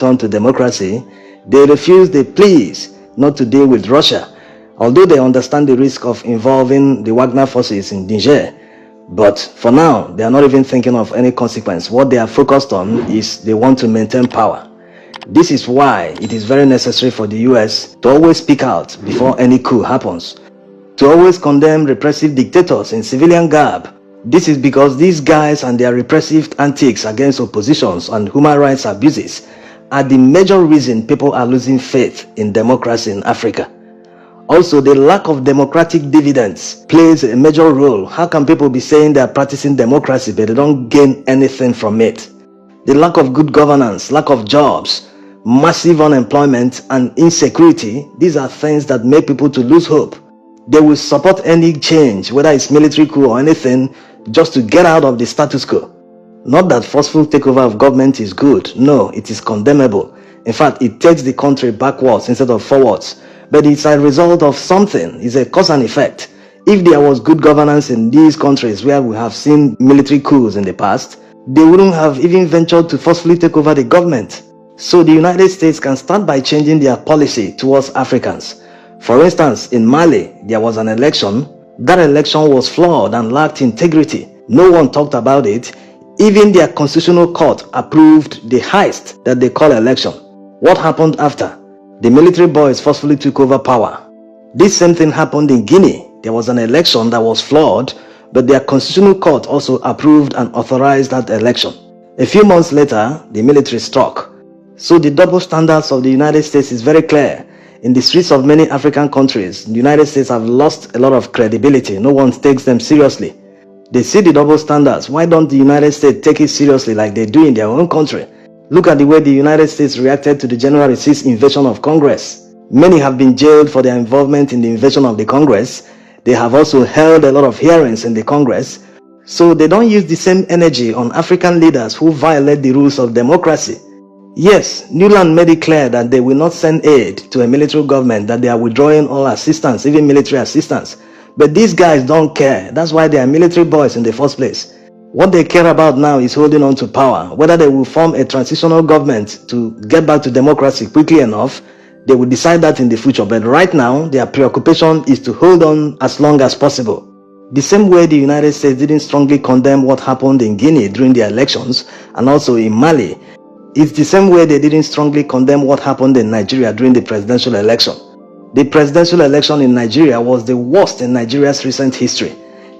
turn to democracy, they refuse, they please not to deal with Russia, although they understand the risk of involving the Wagner forces in Niger. But for now, they are not even thinking of any consequence. What they are focused on is they want to maintain power. This is why it is very necessary for the US to always speak out before any coup happens, to always condemn repressive dictators in civilian garb. This is because these guys and their repressive antics against oppositions and human rights abuses are the major reason people are losing faith in democracy in Africa. Also, the lack of democratic dividends plays a major role. How can people be saying they are practicing democracy but they don't gain anything from it? The lack of good governance, lack of jobs, massive unemployment and insecurity, these are things that make people to lose hope. They will support any change, whether it's military coup or anything, just to get out of the status quo. Not that forceful takeover of government is good. No, it is condemnable. In fact, it takes the country backwards instead of forwards. But it's a result of something. It's a cause and effect. If there was good governance in these countries where we have seen military coups in the past, they wouldn't have even ventured to forcefully take over the government. So the United States can start by changing their policy towards Africans. For instance, in Mali, there was an election. That election was flawed and lacked integrity. No one talked about it. Even their constitutional court approved the heist that they call election. What happened after? The military boys forcefully took over power. This same thing happened in Guinea. There was an election that was flawed, but their constitutional court also approved and authorized that election. A few months later, the military struck. So the double standards of the United States is very clear. In the streets of many African countries, the United States have lost a lot of credibility. No one takes them seriously. They see the double standards. Why don't the United States take it seriously like they do in their own country? Look at the way the United States reacted to the January 6th invasion of Congress. Many have been jailed for their involvement in the invasion of the Congress. They have also held a lot of hearings in the Congress. So they don't use the same energy on African leaders who violate the rules of democracy. Yes, Newland made it clear that they will not send aid to a military government, that they are withdrawing all assistance, even military assistance. But these guys don't care. That's why they are military boys in the first place. What they care about now is holding on to power. Whether they will form a transitional government to get back to democracy quickly enough, they will decide that in the future. But right now, their preoccupation is to hold on as long as possible. The same way the United States didn't strongly condemn what happened in Guinea during the elections and also in Mali, it's the same way they didn't strongly condemn what happened in Nigeria during the presidential election. The presidential election in Nigeria was the worst in Nigeria's recent history.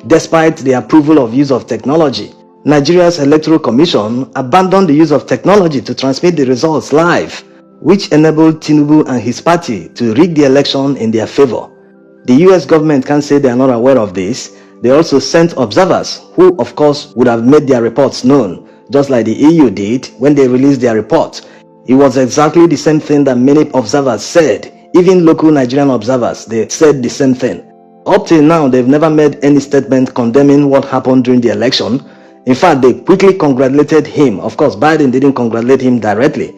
Despite the approval of use of technology, Nigeria's Electoral Commission abandoned the use of technology to transmit the results live, which enabled Tinubu and his party to rig the election in their favor. The US government can't say they are not aware of this. They also sent observers who, of course, would have made their reports known, just like the EU did when they released their report. It was exactly the same thing that many observers said. Even local Nigerian observers, they said the same thing. Up till now, they've never made any statement condemning what happened during the election. In fact, they quickly congratulated him. Of course, Biden didn't congratulate him directly.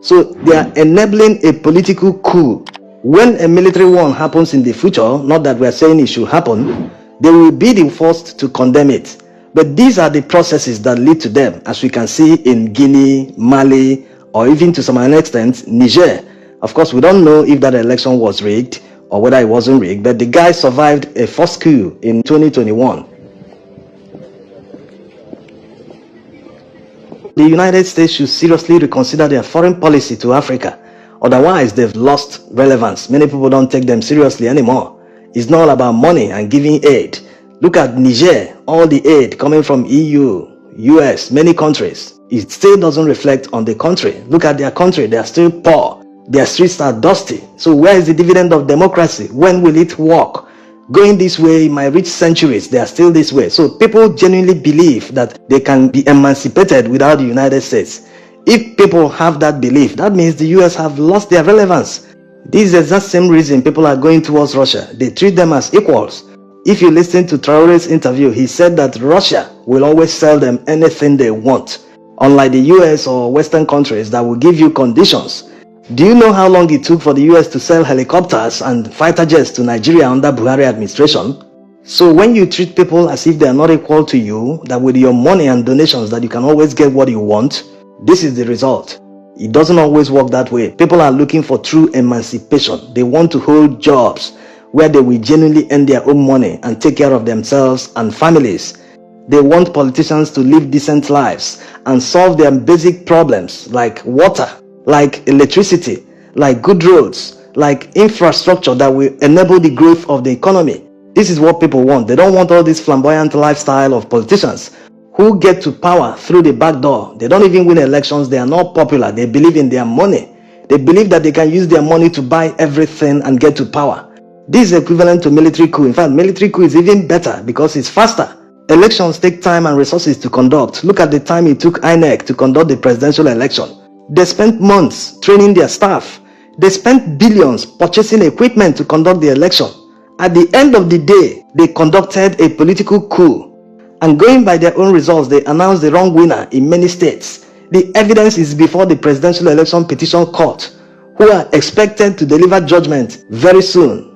So they are enabling a political coup. When a military one happens in the future, not that we are saying it should happen, they will be the first to condemn it. But these are the processes that lead to them, as we can see in Guinea, Mali, or even to some extent, Niger. Of course, we don't know if that election was rigged or whether it wasn't rigged, but the guy survived a first coup in 2021. The United States should seriously reconsider their foreign policy to Africa. Otherwise, they've lost relevance. Many people don't take them seriously anymore. It's not all about money and giving aid. Look at Niger, all the aid coming from EU, US, many countries. It still doesn't reflect on the country. Look at their country, they are still poor. Their streets are dusty. So where is the dividend of democracy? When will it work? Going this way might reach centuries. They are still this way. So people genuinely believe that they can be emancipated without the United States. If people have that belief, that means the US have lost their relevance. This is the exact same reason people are going towards Russia. They treat them as equals. If you listen to Traore's interview, he said that Russia will always sell them anything they want, unlike the US or Western countries that will give you conditions. Do you know how long it took for the US to sell helicopters and fighter jets to Nigeria under Buhari administration? So when you treat people as if they are not equal to you, that with your money and donations that you can always get what you want, this is the result. It doesn't always work that way. People are looking for true emancipation. They want to hold jobs where they will genuinely earn their own money and take care of themselves and families. They want politicians to live decent lives and solve their basic problems like water, like electricity, like good roads, like infrastructure that will enable the growth of the economy. This is what people want. They don't want all this flamboyant lifestyle of politicians who get to power through the back door. They don't even win elections. They are not popular. They believe in their money. They believe that they can use their money to buy everything and get to power. This is equivalent to military coup. In fact, military coup is even better because it's faster. Elections take time and resources to conduct. Look at the time it took INEC to conduct the presidential election. They spent months training their staff. They spent billions purchasing equipment to conduct the election. At the end of the day, they conducted a political coup. And going by their own results, they announced the wrong winner in many states. The evidence is before the Presidential Election Petition Court, who are expected to deliver judgment very soon.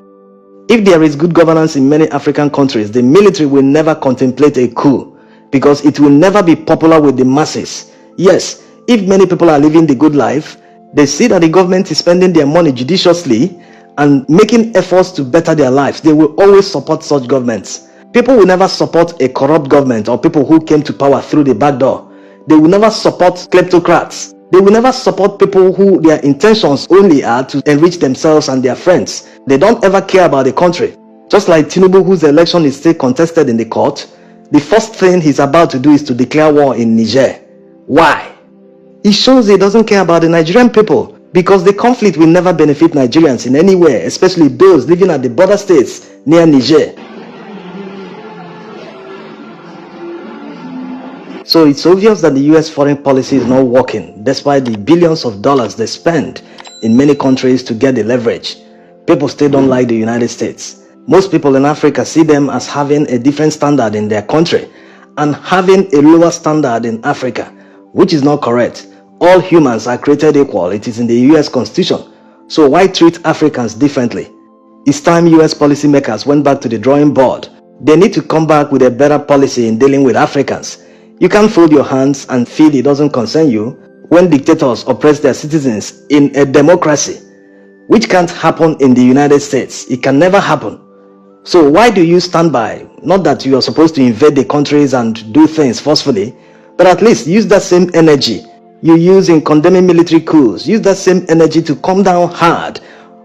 If there is good governance in many African countries, the military will never contemplate a coup because it will never be popular with the masses. Yes, if many people are living the good life, they see that the government is spending their money judiciously and making efforts to better their lives. They will always support such governments. People will never support a corrupt government or people who came to power through the back door. They will never support kleptocrats. They will never support people who their intentions only are to enrich themselves and their friends. They don't ever care about the country. Just like Tinubu, whose election is still contested in the court, the first thing he's about to do is to declare war in Niger. Why? It shows he doesn't care about the Nigerian people because the conflict will never benefit Nigerians in any way, especially those living at the border states near Niger. So it's obvious that the US foreign policy is not working despite the billions of dollars they spend in many countries to get the leverage. People still don't like the United States. Most people in Africa see them as having a different standard in their country and having a lower standard in Africa, which is not correct. All humans are created equal. It is in the US Constitution. So why treat Africans differently? It's time US policymakers went back to the drawing board. They need to come back with a better policy in dealing with Africans. You can't fold your hands and feel it doesn't concern you when dictators oppress their citizens in a democracy, which can't happen in the United States. It can never happen. So why do you stand by? Not that you are supposed to invade the countries and do things forcefully, but at least use that same energy you use in condemning military coups. Use that same energy to come down hard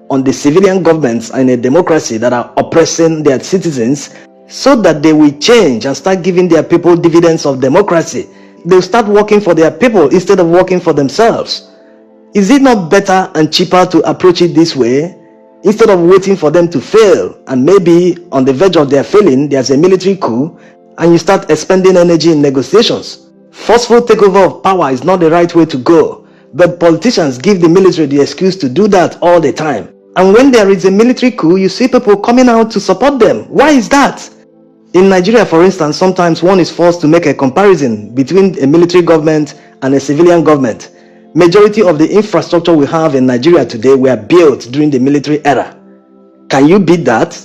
on the civilian governments in a democracy that are oppressing their citizens, so that they will change and start giving their people dividends of democracy. They'll start working for their people instead of working for themselves. Is it not better and cheaper to approach it this way? Instead of waiting for them to fail and maybe on the verge of their failing, there's a military coup and you start expending energy in negotiations. Forceful takeover of power is not the right way to go, but politicians give the military the excuse to do that all the time. And when there is a military coup, you see people coming out to support them. Why is that? In Nigeria, for instance, sometimes one is forced to make a comparison between a military government and a civilian government. Majority of the infrastructure we have in Nigeria today were built during the military era. Can you beat that?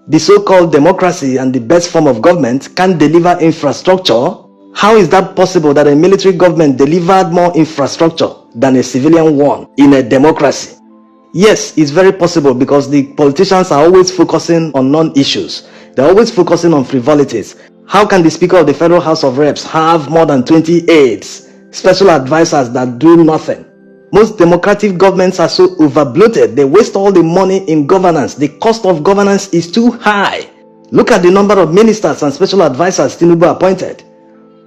The so-called democracy and the best form of government can't deliver infrastructure. How is that possible that a military government delivered more infrastructure than a civilian one in a democracy? Yes, it's very possible because the politicians are always focusing on non-issues. They're always focusing on frivolities. How can the Speaker of the Federal House of Reps have more than 20 aides, special advisors that do nothing? Most democratic governments are so overbloated. They waste all the money in governance. The cost of governance is too high. Look at the number of ministers and special advisors Tinubu appointed.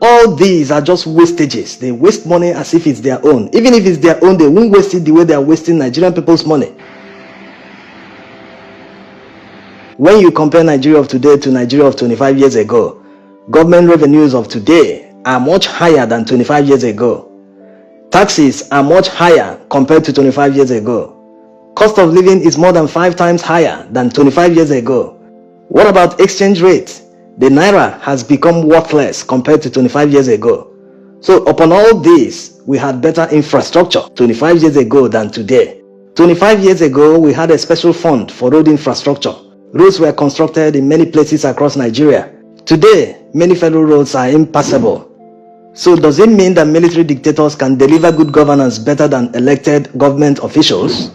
All these are just wastages. They waste money as if it's their own. Even if it's their own, they won't waste it the way they are wasting Nigerian people's money. When you compare Nigeria of today to Nigeria of 25 years ago, government revenues of today are much higher than 25 years ago. Taxes are much higher compared to 25 years ago. Cost of living is more than 5 times higher than 25 years ago. What about exchange rate? The naira has become worthless compared to 25 years ago. So upon all this, we had better infrastructure 25 years ago than today. 25 years ago, we had a special fund for road infrastructure. Roads were constructed in many places across Nigeria. Today, many federal roads are impassable. So does it mean that military dictators can deliver good governance better than elected government officials?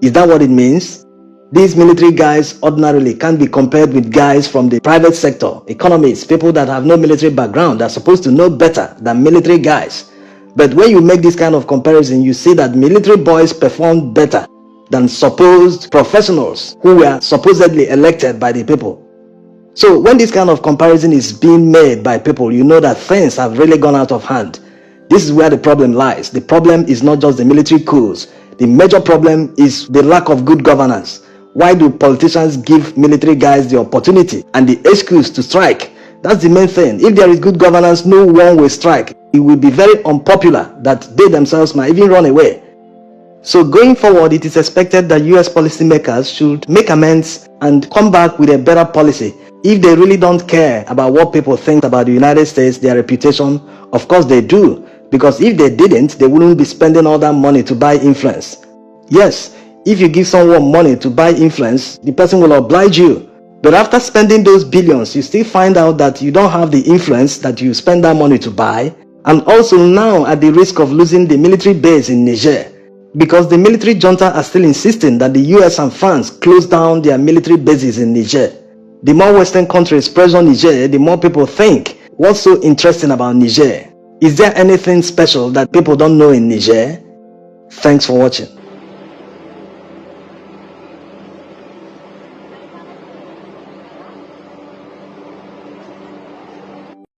Is that what it means? These military guys ordinarily can't be compared with guys from the private sector, economists, people that have no military background, that are supposed to know better than military guys. But when you make this kind of comparison, you see that military boys perform better than supposed professionals who were supposedly elected by the people. So when this kind of comparison is being made by people, you know that things have really gone out of hand. This is where the problem lies. The problem is not just the military coups. The major problem is the lack of good governance. Why do politicians give military guys the opportunity and the excuse to strike? That's the main thing. If there is good governance, no one will strike. It will be very unpopular that they themselves might even run away. So going forward, it is expected that US policymakers should make amends and come back with a better policy. If they really don't care about what people think about the United States, their reputation, of course they do. Because if they didn't, they wouldn't be spending all that money to buy influence. Yes, if you give someone money to buy influence, the person will oblige you. But after spending those billions, you still find out that you don't have the influence that you spend that money to buy. And also now at the risk of losing the military base in Niger. Because the military junta are still insisting that the US and France close down their military bases in Niger. The more Western countries pressure Niger, the more people think, what's so interesting about Niger? Is there anything special that people don't know in Niger? Thanks for watching.